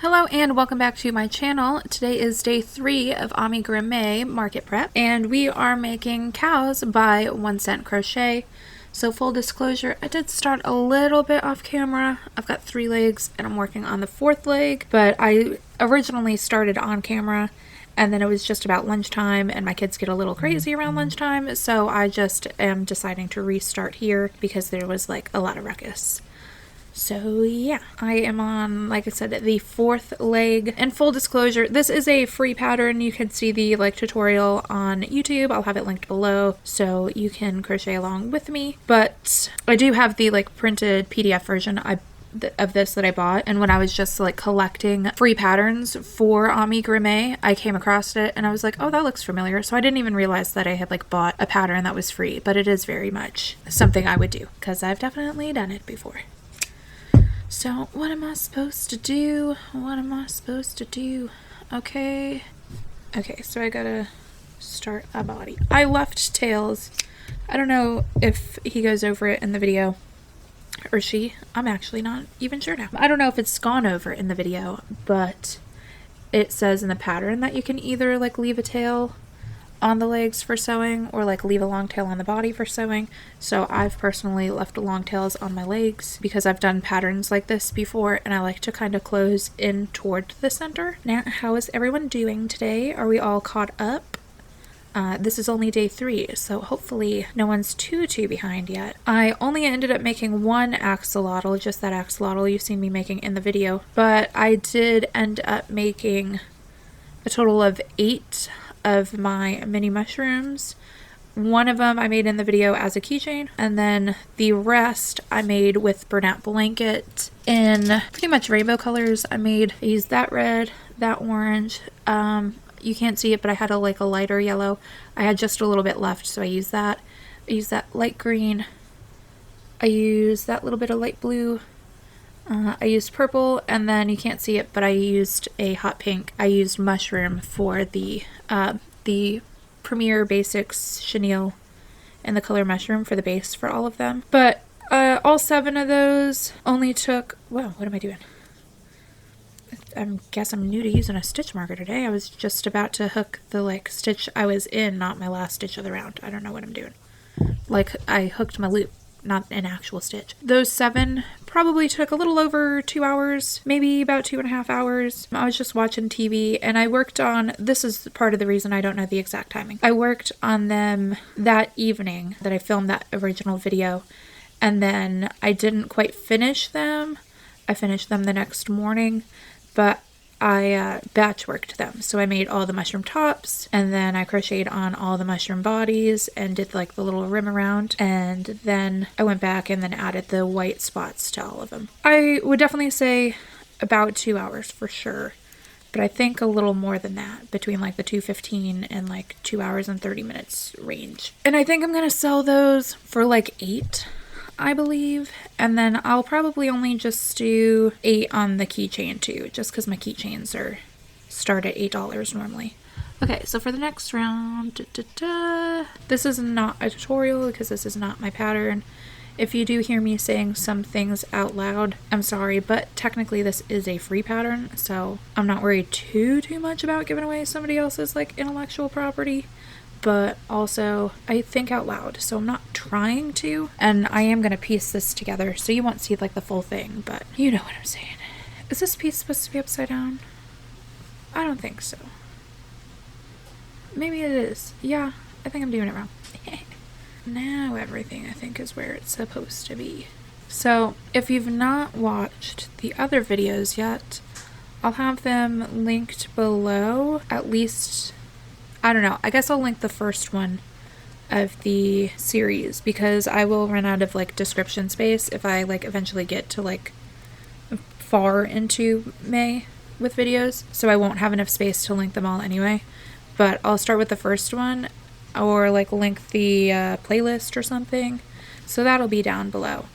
Hello and welcome back to my channel. Today is day 3 of Amiguru-May market prep and we are making cows by Cent Crochet. So full disclosure, I did start a little bit off camera. I've got 3 legs and I'm working on the 4th leg, but I originally started on camera and then it was just about lunchtime and my kids get a little crazy around lunchtime, so I just am deciding to restart here because there was like a lot of ruckus. So yeah, I am on, like I said, the 4th leg. And full disclosure, this is a free pattern. You can see the tutorial on YouTube. I'll have it linked below so you can crochet along with me. But I do have the printed PDF version of this that I bought, and when I was just collecting free patterns for Amiguru-May, I came across it and I was like, oh, that looks familiar. So I didn't even realize that I had bought a pattern that was free, but it is very much something I would do because I've definitely done it before. So what am I supposed to do? Okay, so I gotta start a body. I left tails. I don't know if he goes over it in the video or she. I'm actually not even sure now. I don't know if it's gone over in the video, but it says in the pattern that you can either leave a tail on the legs for sewing or leave a long tail on the body for sewing. So I've personally left long tails on my legs because I've done patterns like this before and I like to kind of close in toward the center. Now, how is everyone doing today? Are we all caught up? This is only day 3, so hopefully no one's too behind yet. I only ended up making one axolotl, just that axolotl you've seen me making in the video, but I did end up making a total of 8 of my mini mushrooms. One of them I made in the video as a keychain, and then the rest I made with burlap blanket in pretty much rainbow colors. I used that red, that orange. You can't see it, but I had a lighter yellow. I had just a little bit left, so I used that. I used that light green. I used that little bit of light blue. I used purple, and then you can't see it, but I used a hot pink. I used mushroom for the Premier Basics chenille and the color mushroom for the base for all of them. But all 7 of those only took, wow, what am I doing? I guess I'm new to using a stitch marker today. I was just about to hook the stitch I was in, not my last stitch of the round. I don't know what I'm doing. I hooked my loop, not an actual stitch. Those 7 probably took a little over 2 hours, maybe about 2.5 hours. I was just watching TV and I worked on, this is part of the reason I don't know the exact timing. I worked on them that evening that I filmed that original video, and then I didn't quite finish them. I finished them the next morning, but I batch worked them. So I made all the mushroom tops, and then I crocheted on all the mushroom bodies and did the little rim around, and then I went back and then added the white spots to all of them. I would definitely say about 2 hours for sure, but I think a little more than that, between the 2:15 and 2 hours and 30 minutes range. And I think I'm gonna sell those for 8, I believe, and then I'll probably only just do 8 on the keychain too, just because my keychains start at $8 normally. Okay, so for the next round, this is not a tutorial because this is not my pattern. If you do hear me saying some things out loud, I'm sorry, but technically this is a free pattern, so I'm not worried too much about giving away somebody else's intellectual property. But also I think out loud, so I'm not trying to, and I am gonna piece this together so you won't see the full thing, but you know what I'm saying. Is this piece supposed to be upside down? I don't think so. Maybe it is. Yeah, I think I'm doing it wrong. Now everything I think is where it's supposed to be. So if you've not watched the other videos yet, I'll have them linked below. At least, I don't know, I guess I'll link the first one of the series because I will run out of description space if I eventually get to far into May with videos, so I won't have enough space to link them all anyway. But I'll start with the first one, or link the playlist or something, so that'll be down below.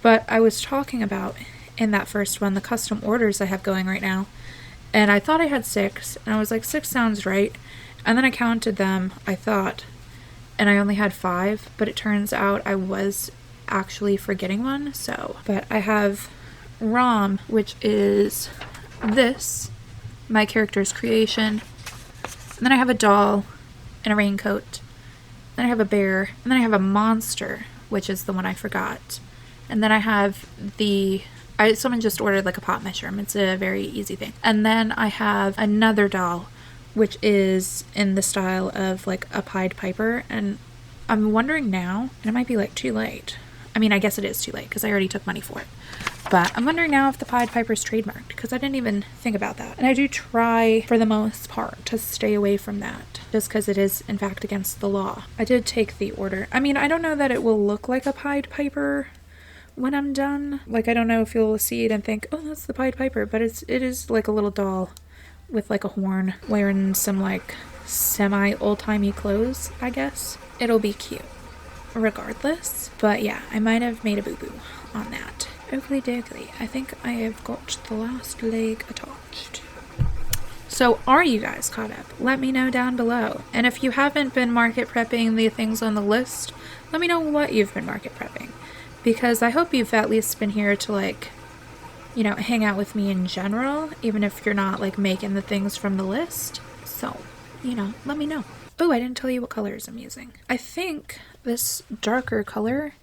But I was talking about in that first one the custom orders I have going right now, and I thought I had 6, and I was 6 sounds right. And then I counted them, I thought, and I only had 5, but it turns out I was actually forgetting one, so. But I have ROM, which is this, my character's creation. And then I have a doll and a raincoat. Then I have a bear. And then I have a monster, which is the one I forgot. And then I have someone just ordered like a pot mushroom. It's a very easy thing. And then I have another doll, which is in the style of like a Pied Piper. And I'm wondering now, and it might be like too late. I mean, I guess it is too late because I already took money for it. But I'm wondering now if the Pied Piper's trademarked, because I didn't even think about that. And I do try, for the most part, to stay away from that, just because it is, in fact, against the law. I did take the order. I mean, I don't know that it will look like a Pied Piper when I'm done. Like, I don't know if you'll see it and think, oh, that's the Pied Piper, but it is like a little doll with like a horn, wearing some like semi-old-timey clothes, I guess. It'll be cute regardless. But yeah, I might have made a boo-boo on that. Oakley dokley, I think I have got the last leg attached. So are you guys caught up? Let me know down below. And if you haven't been market prepping the things on the list, let me know what you've been market prepping. Because I hope you've at least been here to like, you know, hang out with me in general, even if you're not like making the things from the list. So, you know, let me know. Oh, I didn't tell you what colors I'm using. I think this darker color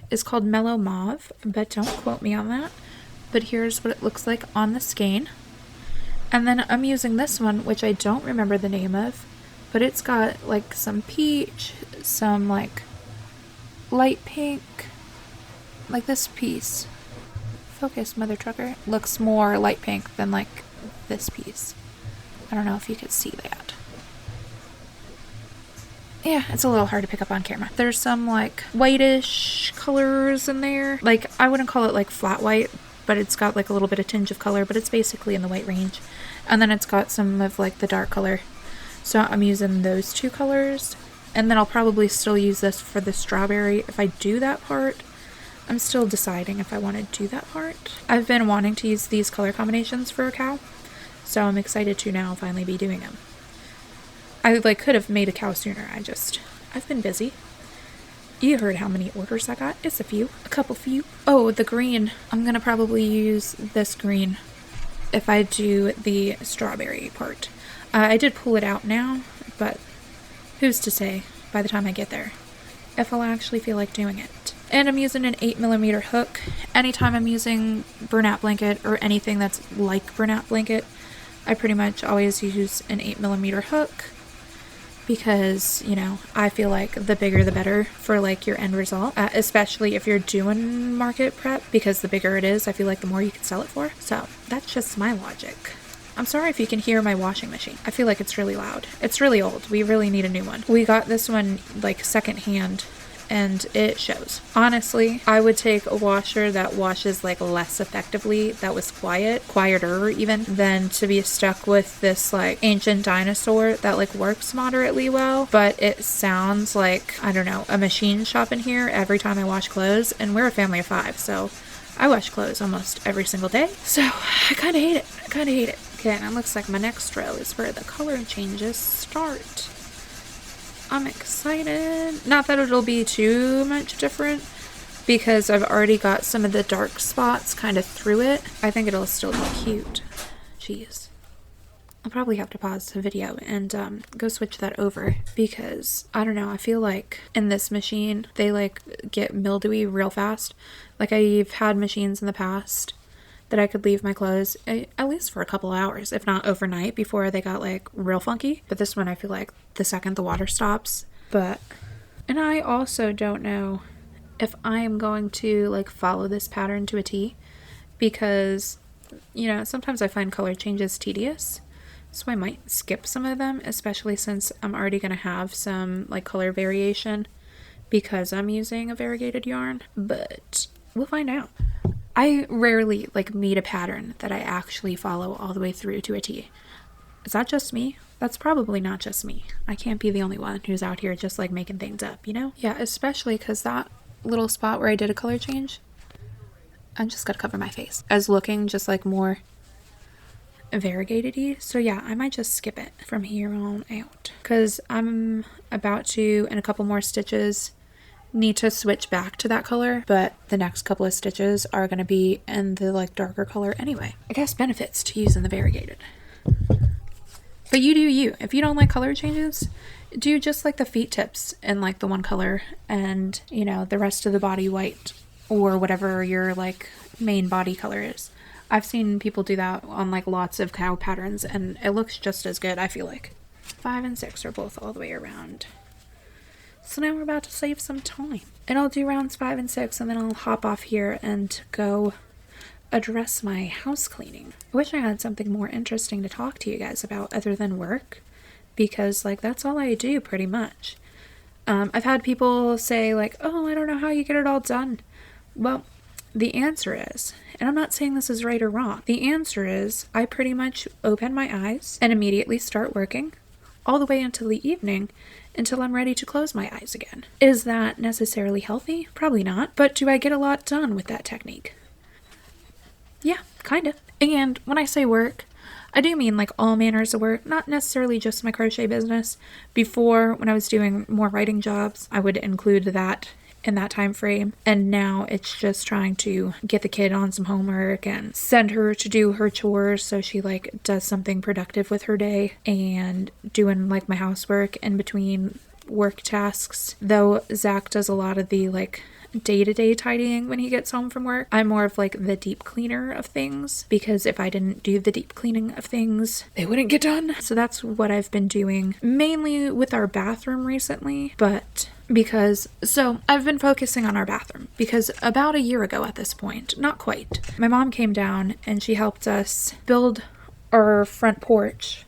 is called Mellow Mauve, but don't quote me on that. But here's what it looks like on the skein. And then I'm using this one, which I don't remember the name of, but it's got like some peach, some like light pink, like this piece. Focus, mother trucker. Looks more light pink than like this piece. I don't know if you could see that. Yeah, it's a little hard to pick up on camera. There's some like whitish colors in there. Like, I wouldn't call it like flat white, but it's got like a little bit of tinge of color, but it's basically in the white range. And then it's got some of like the dark color. So I'm using those two colors. And then I'll probably still use this for the strawberry if I do that part. I'm still deciding if I want to do that part. I've been wanting to use these color combinations for a cow, so I'm excited to now finally be doing them. I like could have made a cow sooner. I've been busy. You heard how many orders I got. It's a couple few. Oh, the green. I'm gonna probably use this green if I do the strawberry part. I did pull it out now, but who's to say by the time I get there if I'll actually feel like doing it. And I'm using an 8mm hook. Anytime I'm using burnout blanket or anything that's like burnout blanket, I pretty much always use an 8mm hook. Because, you know, I feel like the bigger the better for like your end result, especially if you're doing market prep, because the bigger it is, I feel like the more you can sell it for. So that's just my logic. I'm sorry if you can hear my washing machine. I feel like it's really loud. It's really old. We really need a new one. We got this one like secondhand, and it shows. Honestly, I would take a washer that washes like less effectively, that was quieter even, than to be stuck with this like ancient dinosaur that like works moderately well, but it sounds like, I don't know, a machine shop in here every time I wash clothes, and we're a family of 5, so I wash clothes almost every single day, so I kind of hate it. Okay, and it looks like my next row is where the color changes start. I'm excited. Not that it'll be too much different, because I've already got some of the dark spots kind of through it. I think it'll still be cute. Jeez. I'll probably have to pause the video and go switch that over, because I don't know, I feel like in this machine they like get mildewy real fast. Like, I've had machines in the past that I could leave my clothes at least for a couple hours, if not overnight, before they got like real funky. But this one, I feel like the second the water stops. And I also don't know if I am going to like follow this pattern to a T, because, you know, sometimes I find color changes tedious. So I might skip some of them, especially since I'm already going to have some like color variation because I'm using a variegated yarn. But we'll find out. I rarely like meet a pattern that I actually follow all the way through to a T. Is that just me? That's probably not just me. I can't be the only one who's out here just like making things up, you know? Yeah, especially because that little spot where I did a color change, I'm just gonna cover my face as looking just like more variegated-y. So yeah, I might just skip it from here on out, because I'm about to, in a couple more stitches, need to switch back to that color, but the next couple of stitches are going to be in the like darker color anyway. I guess benefits to using the variegated. But you do you. If you don't like color changes, do just like the feet tips in like the one color and, you know, the rest of the body white or whatever your like main body color is. I've seen people do that on like lots of cow patterns and it looks just as good, I feel like. 5 and 6 are both all the way around. So now we're about to save some time. And I'll do rounds 5 and 6 and then I'll hop off here and go address my house cleaning. I wish I had something more interesting to talk to you guys about other than work, because like that's all I do pretty much. I've had people say like, oh, I don't know how you get it all done. Well, the answer is, and I'm not saying this is right or wrong, the answer is I pretty much open my eyes and immediately start working all the way until the evening until I'm ready to close my eyes again. Is that necessarily healthy? Probably not. But do I get a lot done with that technique? Yeah, kind of. And when I say work, I do mean like all manners of work, not necessarily just my crochet business. Before, when I was doing more writing jobs, I would include that in that time frame. And now it's just trying to get the kid on some homework and send her to do her chores so she like does something productive with her day, and doing like my housework in between work tasks. Though Zach does a lot of the like day-to-day tidying when he gets home from work, I'm more of like the deep cleaner of things, because if I didn't do the deep cleaning of things, they wouldn't get done. So that's what I've been doing mainly with our bathroom recently. But so I've been focusing on our bathroom because about a year ago at this point, not quite, my mom came down and she helped us build our front porch,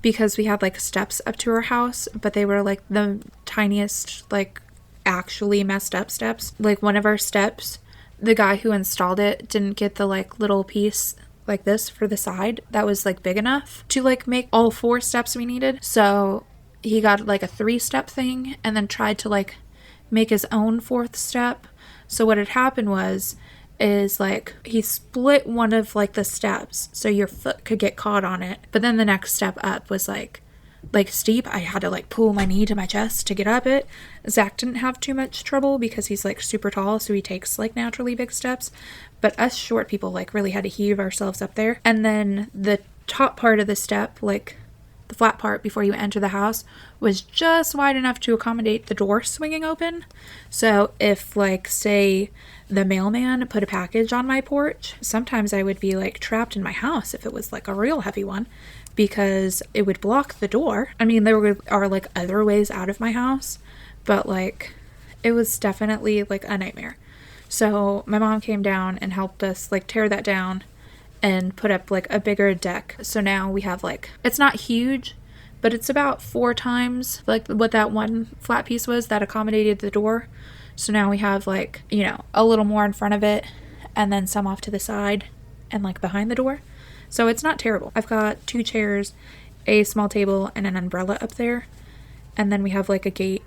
because we had like steps up to our house, but they were like the tiniest, like actually messed up steps. Like one of our steps, the guy who installed it didn't get the like little piece like this for the side that was like big enough to like make all 4 steps we needed. So he got like a 3-step thing and then tried to like make his own 4th step. So what had happened is like he split one of like the steps so your foot could get caught on it, but then the next step up was like steep. I had to like pull my knee to my chest to get up it. Zach didn't have too much trouble because he's like super tall, so he takes like naturally big steps, but us short people like really had to heave ourselves up there. And then the top part of the step, like the flat part before you enter the house, was just wide enough to accommodate the door swinging open. So if like say the mailman put a package on my porch, sometimes I would be like trapped in my house if it was like a real heavy one, because it would block the door. I mean, there are like other ways out of my house, but like it was definitely like a nightmare. So my mom came down and helped us like tear that down and put up like a bigger deck. So now we have like, it's not huge, but it's about 4 times like what that one flat piece was that accommodated the door. So now we have like, you know, a little more in front of it and then some off to the side and like behind the door. So it's not terrible. I've got 2 chairs, a small table, and an umbrella up there. And then we have like a gate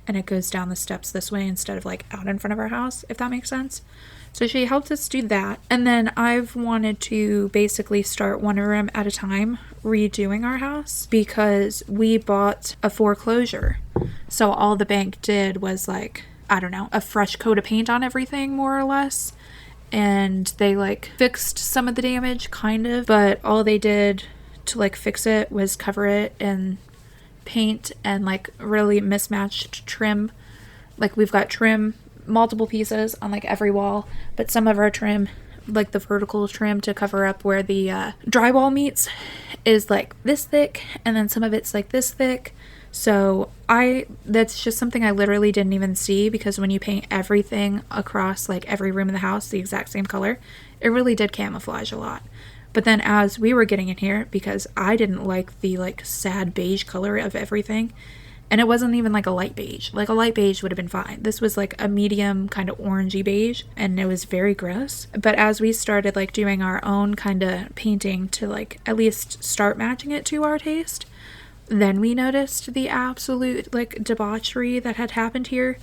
and it goes down the steps this way instead of like out in front of our house, if that makes sense. So she helped us do that. And then I've wanted to basically start one room at a time redoing our house, because we bought a foreclosure. So all the bank did was like, I don't know, a fresh coat of paint on everything more or less. And they like fixed some of the damage kind of, but all they did to like fix it was cover it in paint and like really mismatched trim. Like we've got trim, multiple pieces on like every wall, but some of our trim, like the vertical trim to cover up where the drywall meets, is like this thick, and then some of it's like this thick. So that's just something I literally didn't even see, because when you paint everything across like every room in the house the exact same color, it really did camouflage a lot. But then as we were getting in here, because I didn't like the like sad beige color of everything, and it wasn't even like a light beige. Like a light beige would have been fine. This was like a medium kind of orangey beige, and it was very gross. But as we started like doing our own kind of painting to like at least start matching it to our taste, then we noticed the absolute like debauchery that had happened here.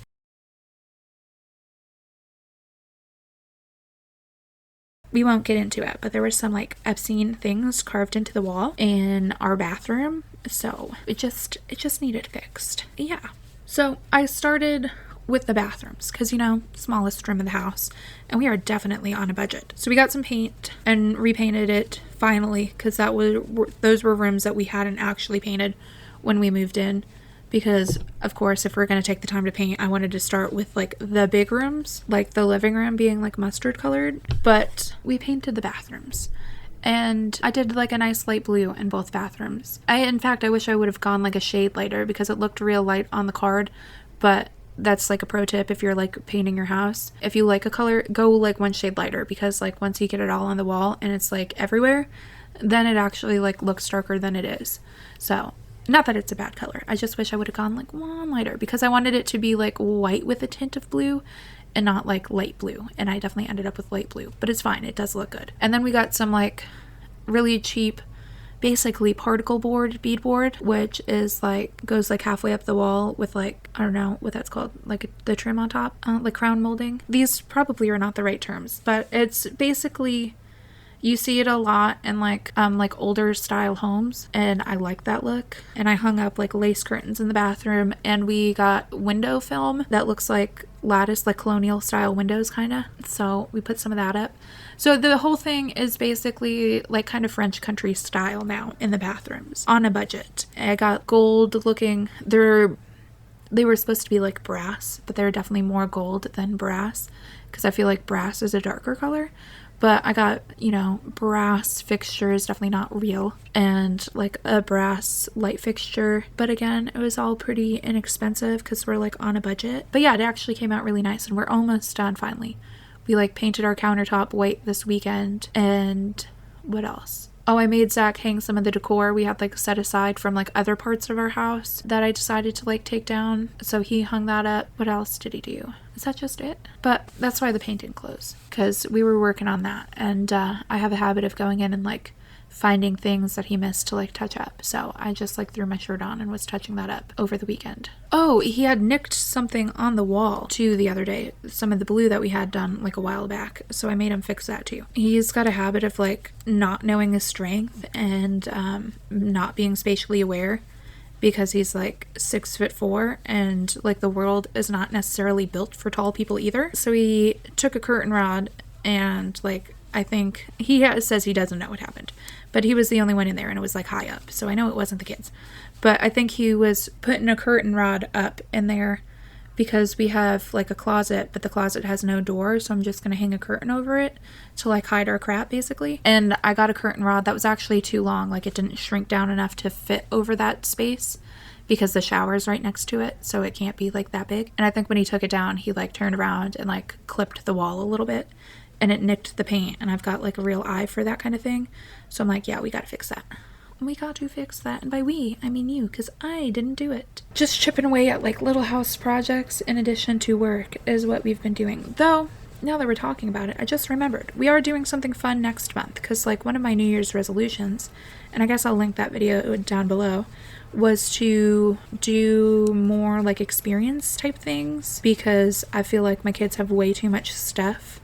We won't get into it, but there were some like obscene things carved into the wall in our bathroom, so it just needed fixed. Yeah. So I started with the bathrooms because, you know, smallest room of the house, and we are definitely on a budget. So we got some paint and repainted it finally, because those were rooms that we hadn't actually painted when we moved in. Because, of course, if we're going to take the time to paint, I wanted to start with, like, the big rooms, like the living room being, like, mustard colored. But we painted the bathrooms. And I did, like, a nice light blue in both bathrooms. In fact, I wish I would have gone, like, a shade lighter because it looked real light on the card. But that's, like, a pro tip if you're, like, painting your house. If you like a color, go, like, one shade lighter. Because, like, once you get it all on the wall and it's, like, everywhere, then it actually, like, looks darker than it is. So... not that it's a bad color. I just wish I would have gone like one lighter because I wanted it to be like white with a tint of blue and not like light blue. And I definitely ended up with light blue, but it's fine. It does look good. And then we got some like really cheap, basically particle board, beadboard, which is like, goes like halfway up the wall with like, I don't know what that's called, like the trim on top, like crown molding. These probably are not the right terms, but it's basically... you see it a lot in like older style homes, and I like that look. And I hung up like lace curtains in the bathroom, and we got window film that looks like lattice, like colonial style windows kind of. So we put some of that up. So the whole thing is basically like kind of French country style now in the bathrooms on a budget. I got gold looking, they were supposed to be like brass, but they're definitely more gold than brass because I feel like brass is a darker color. But I got, you know, brass fixtures, definitely not real, and like a brass light fixture. But again, it was all pretty inexpensive because we're like on a budget. But yeah, it actually came out really nice, and we're almost done finally. We like painted our countertop white this weekend, and what else? Oh, I made Zach hang some of the decor we had like set aside from like other parts of our house that I decided to like take down. So he hung that up. What else did he do? Is that just it? But that's why the paint didn't close, because we were working on that. And I have a habit of going in and like finding things that he missed to like touch up. So I just like threw my shirt on and was touching that up over the weekend. Oh, he had nicked something on the wall too the other day. Some of the blue that we had done like a while back. So I made him fix that too. He's got a habit of like not knowing his strength and not being spatially aware, because he's like 6'4" and like the world is not necessarily built for tall people either. So he took a curtain rod and like, I think he says he doesn't know what happened, but he was the only one in there and it was like high up. So I know it wasn't the kids, but I think he was putting a curtain rod up in there because we have like a closet, but the closet has no door. So I'm just going to hang a curtain over it to like hide our crap basically. And I got a curtain rod that was actually too long. Like it didn't shrink down enough to fit over that space because the shower is right next to it. So it can't be like that big. And I think when he took it down, he like turned around and like clipped the wall a little bit. And it nicked the paint, and I've got like a real eye for that kind of thing. So I'm like, yeah, we gotta fix that. We got to fix that. And by we, I mean you, because I didn't do it. Just chipping away at like little house projects in addition to work is what we've been doing. Though, now that we're talking about it, I just remembered we are doing something fun next month, because like one of my New Year's resolutions, and I guess I'll link that video down below, was to do more like experience type things, because I feel like my kids have way too much stuff.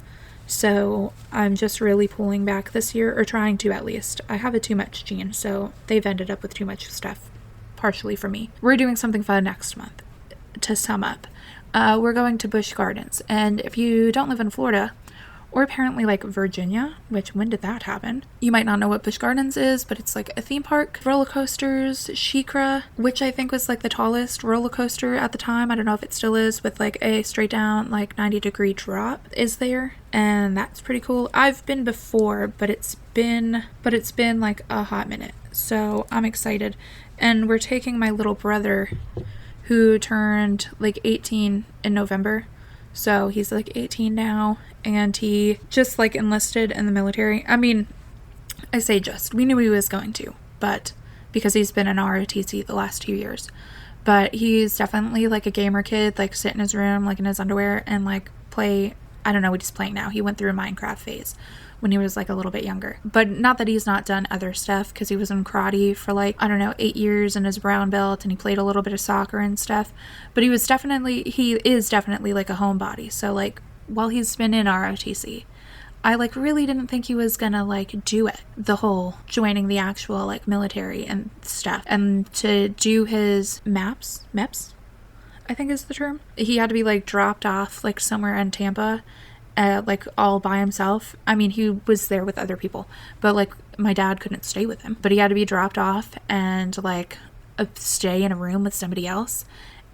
So I'm just really pulling back this year, or trying to at least. I have a too much gene, so they've ended up with too much stuff, partially for me. We're doing something fun next month. To sum up, we're going to Busch Gardens, and if you don't live in Florida, or apparently like Virginia, which when did that happen? You might not know what Busch Gardens is, but it's like a theme park, roller coasters, Shikra, which I think was like the tallest roller coaster at the time. I don't know if it still is, with like a straight down like 90-degree drop is there, and that's pretty cool. I've been before, but it's been like a hot minute, so I'm excited. And we're taking my little brother, who turned like 18 in November. So he's like 18 now, and he just like enlisted in the military. I mean, I say just, we knew he was going to, but because he's been in ROTC the last 2 years. But he's definitely like a gamer kid, like sit in his room, like in his underwear, and like play, I don't know what he's playing now. He went through a Minecraft phase when he was like a little bit younger. But not that he's not done other stuff, because he was in karate for like, I don't know, 8 years in his brown belt, and he played a little bit of soccer and stuff. But he is definitely like a homebody. So like while he's been in ROTC, I like really didn't think he was gonna like do it, the whole joining the actual like military and stuff. And to do his MEPS, I think is the term. He had to be like dropped off like somewhere in Tampa, like all by himself. I mean, he was there with other people, but like my dad couldn't stay with him, but he had to be dropped off and like stay in a room with somebody else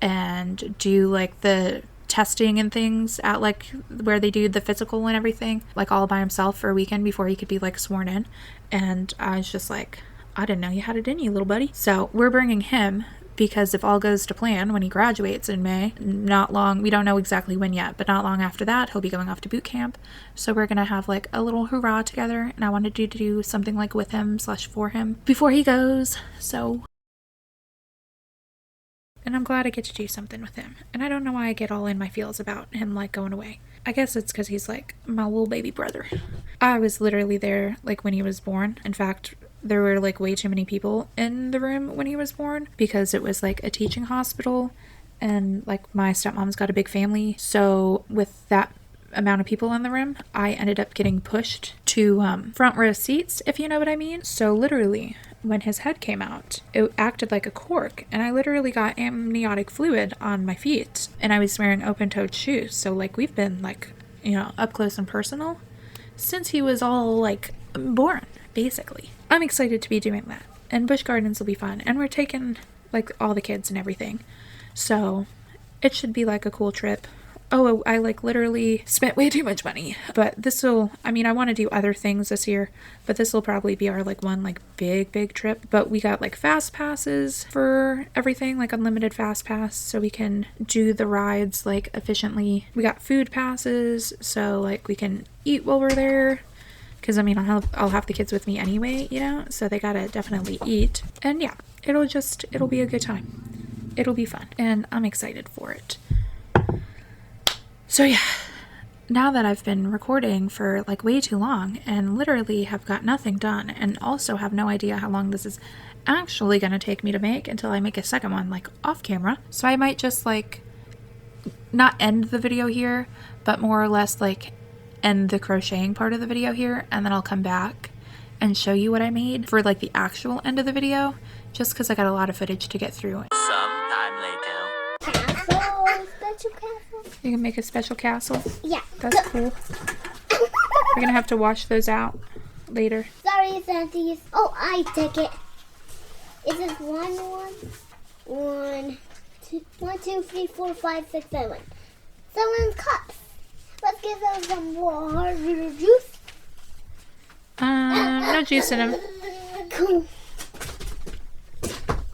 and do like the testing and things at like where they do the physical and everything, like all by himself for a weekend before he could be like sworn in. And I was just like, I didn't know you had it in you, little buddy. So we're bringing him because if all goes to plan, when he graduates in May, not long, we don't know exactly when yet, but not long after that, he'll be going off to boot camp. So we're gonna have like a little hurrah together, and I wanted to do something like with him / for him before he goes. So, and I'm glad I get to do something with him. And I don't know why I get all in my feels about him like going away. I guess it's because he's like my little baby brother. I was literally there like when he was born. In fact, there were like way too many people in the room when he was born because it was like a teaching hospital and like my stepmom's got a big family. So with that amount of people in the room, I ended up getting pushed to front row seats, if you know what I mean. So literally when his head came out, it acted like a cork and I literally got amniotic fluid on my feet and I was wearing open-toed shoes. So like we've been like, you know, up close and personal since he was all like born, basically. I'm excited to be doing that, and Busch Gardens will be fun, and we're taking like all the kids and everything, so it should be like a cool trip. Oh, I like literally spent way too much money, but this will, I mean, I want to do other things this year, but this will probably be our like one like big trip. But we got like fast passes for everything, like unlimited fast pass, so we can do the rides like efficiently. We got food passes, so like we can eat while we're there. Because, I mean, I'll have the kids with me anyway, you know? So they gotta definitely eat. And yeah, it'll be a good time. It'll be fun. And I'm excited for it. So yeah, now that I've been recording for like way too long and literally have got nothing done and also have no idea how long this is actually gonna take me to make until I make a second one like off camera. So I might just like not end the video here, but more or less like end the crocheting part of the video here, and then I'll come back and show you what I made for like the actual end of the video, just because I got a lot of footage to get through. Sometime later. Castle, special castle. You can make a special castle? Yeah. That's cool. We're gonna have to wash those out later. Sorry, Santis. Oh, I take it. Is this 1, 2, 3, 4, 5, 6, 7. 7 cups. Let's give them some water juice. No juice in them. Cool.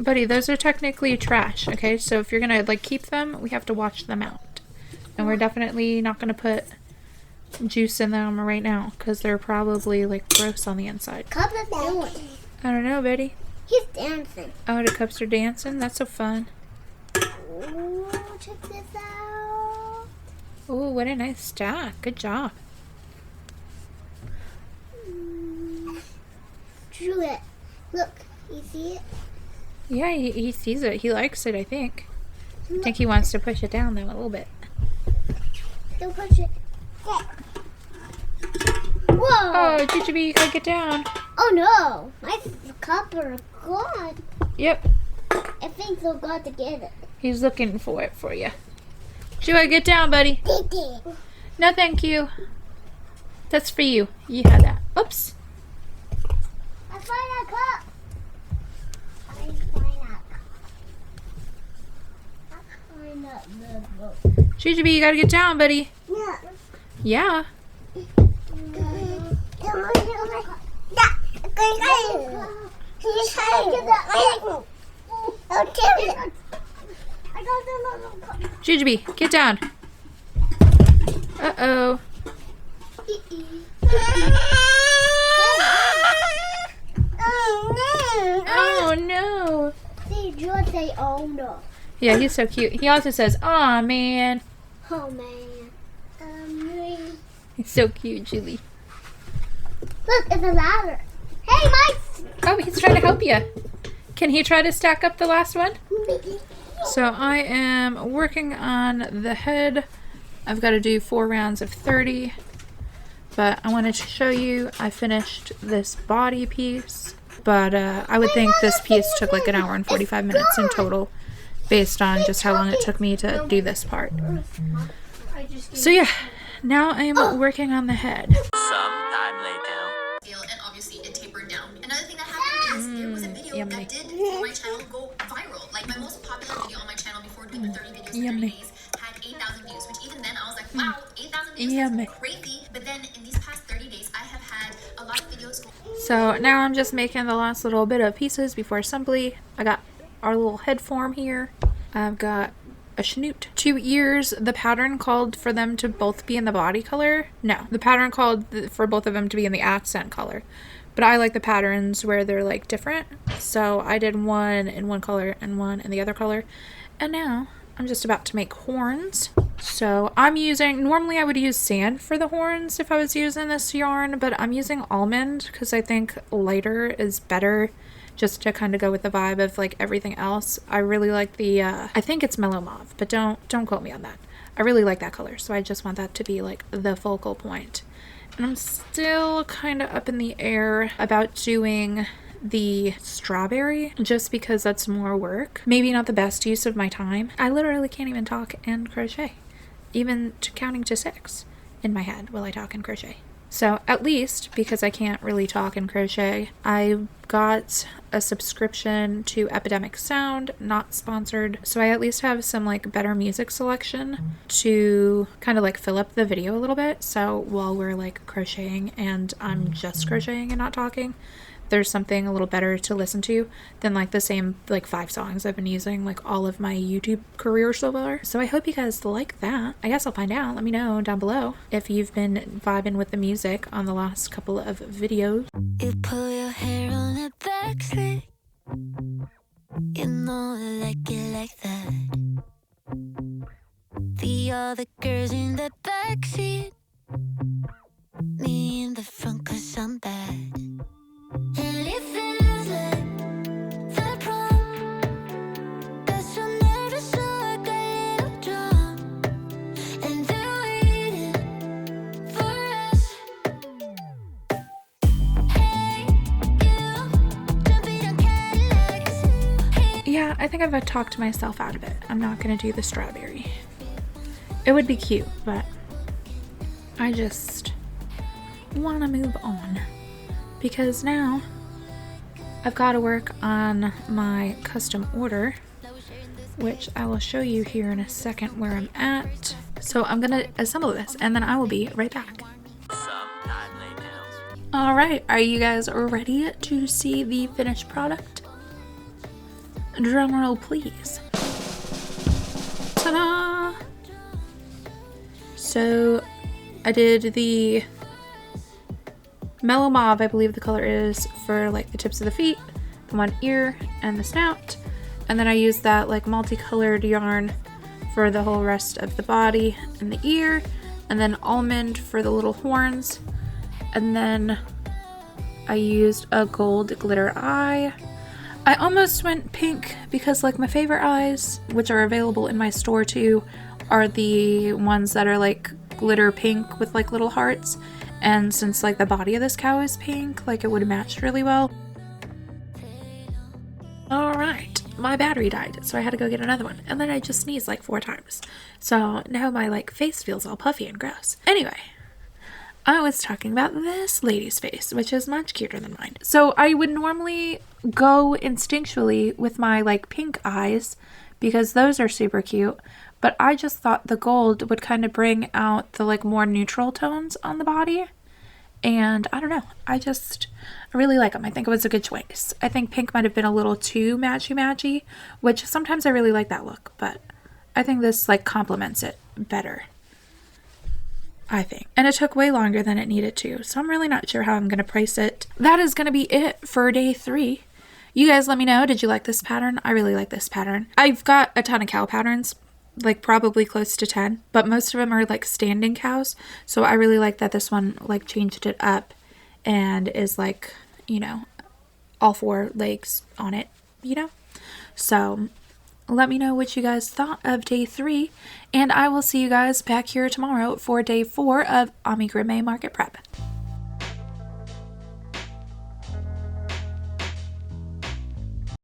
Buddy, those are technically trash, okay? So if you're gonna like keep them, we have to wash them out. And we're definitely not gonna put juice in them right now because they're probably like gross on the inside. Cup is doing. I don't know, Betty. He's dancing. Oh, the cups are dancing? That's so fun. Ooh, check this out. Oh, what a nice stack. Good job. Juliet, look, you see it? Yeah, he sees it. He likes it, I think. I think he wants to push it down, though, a little bit. Don't push it. Whoa! Oh, Jujubee, you gotta get down. Oh no! My cup are gone. Yep. I think they'll got to get it. He's looking for it for you. Joy, get down, buddy. No, thank you. That's for you. You had that. Oops. I find a cup. I find the boat. Jujubee, you gotta get down, buddy. Yeah. Yeah. Jujubee, get down. Uh-oh. Oh, no. See, George say, oh, no. Yeah, he's so cute. He also says, aw, man. Oh, man. He's so cute, Julie. Look, it's a ladder. Hey, Mike. Oh, he's trying to help you. Can he try to stack up the last one? So I am working on the head. I've got to do 4 rounds of 30. But I wanted to show you I finished this body piece. But I would think this piece took like an hour and 45 minutes in total based on just how long it took me to do this part. So yeah, now I'm working on the head. Sometime later. And obviously it tapered down. Another thing that happened is there was a video Yummy. that did for my channel go viral. Like my most popular video on my channel before doing the 30 videos in 30 Yummy. days had 8,000 views, which even then I was like, wow, 8,000 views, Yummy. that's crazy. But then in these past 30 days, I have had a lot of videos go. So now I'm just making the last little bit of pieces before assembly. I got our little head form here. I've got a schnoot. 2 ears. The pattern called for them to both be in the body color. No, the pattern called for both of them to be in the accent color. But I like the patterns where they're like different. So I did one in one color and one in the other color. And now I'm just about to make horns. So I'm using, normally I would use sand for the horns if I was using this yarn, but I'm using almond because I think lighter is better, just to kind of go with the vibe of like everything else. I really like the, I think it's mellow mauve, but don't quote me on that. I really like that color, so I just want that to be like the focal point. And I'm still kind of up in the air about doing the strawberry, just because that's more work. Maybe not the best use of my time. I literally can't even talk and crochet, even counting to 6 in my head while I talk and crochet. So at least, because I can't really talk and crochet, I got a subscription to Epidemic Sound, not sponsored. So I at least have some like better music selection to kind of like fill up the video a little bit. So while we're like crocheting and I'm just crocheting and not talking, there's something a little better to listen to than like the same like 5 songs I've been using like all of my YouTube career so far. So I hope you guys like that. I guess I'll find out. Let me know down below if you've been vibing with the music on the last couple of videos. You pull your hair on the back slick. You know I like it like that. The other girls in the backseat, me in the front 'cause I'm bad. And it feels like the prom, but so nervous, so I got a little drunk. And they're waiting for us. Hey, you, jumping on Cadillacs. Hey. Yeah, I think I've talked myself out of it. I'm not gonna do the strawberry. It would be cute, but I just want to move on. Because now I've got to work on my custom order, which I will show you here in a second where I'm at. So I'm going to assemble this and then I will be right back. Sometime later. Alright, are you guys ready to see the finished product? Drum roll please. Ta-da! So I did the mellow mauve, I believe the color is, for like the tips of the feet, the one ear, and the snout. And then I used that like multicolored yarn for the whole rest of the body and the ear. And then almond for the little horns. And then I used a gold glitter eye. I almost went pink because like my favorite eyes, which are available in my store too, are the ones that are like glitter pink with like little hearts. And since like the body of this cow is pink, like it would have matched really well. Alright, my battery died, so I had to go get another one. And then I just sneezed like 4 times. So now my like face feels all puffy and gross. Anyway, I was talking about this lady's face, which is much cuter than mine. So I would normally go instinctually with my like pink eyes because those are super cute. But I just thought the gold would kind of bring out the like more neutral tones on the body. And I don't know, I really like them. I think it was a good choice. I think pink might have been a little too matchy-matchy, which sometimes I really like that look, but I think this like complements it better, I think. And it took way longer than it needed to, so I'm really not sure how I'm going to price it. That is going to be it for day 3. You guys let me know, did you like this pattern? I really like this pattern. I've got a ton of cow patterns, like probably close to 10, but most of them are like standing cows, so I really like that this one like changed it up and is like, you know, all 4 legs on it, you know. So let me know what you guys thought of day 3, and I will see you guys back here tomorrow for day 4 of Amiguru-May market prep.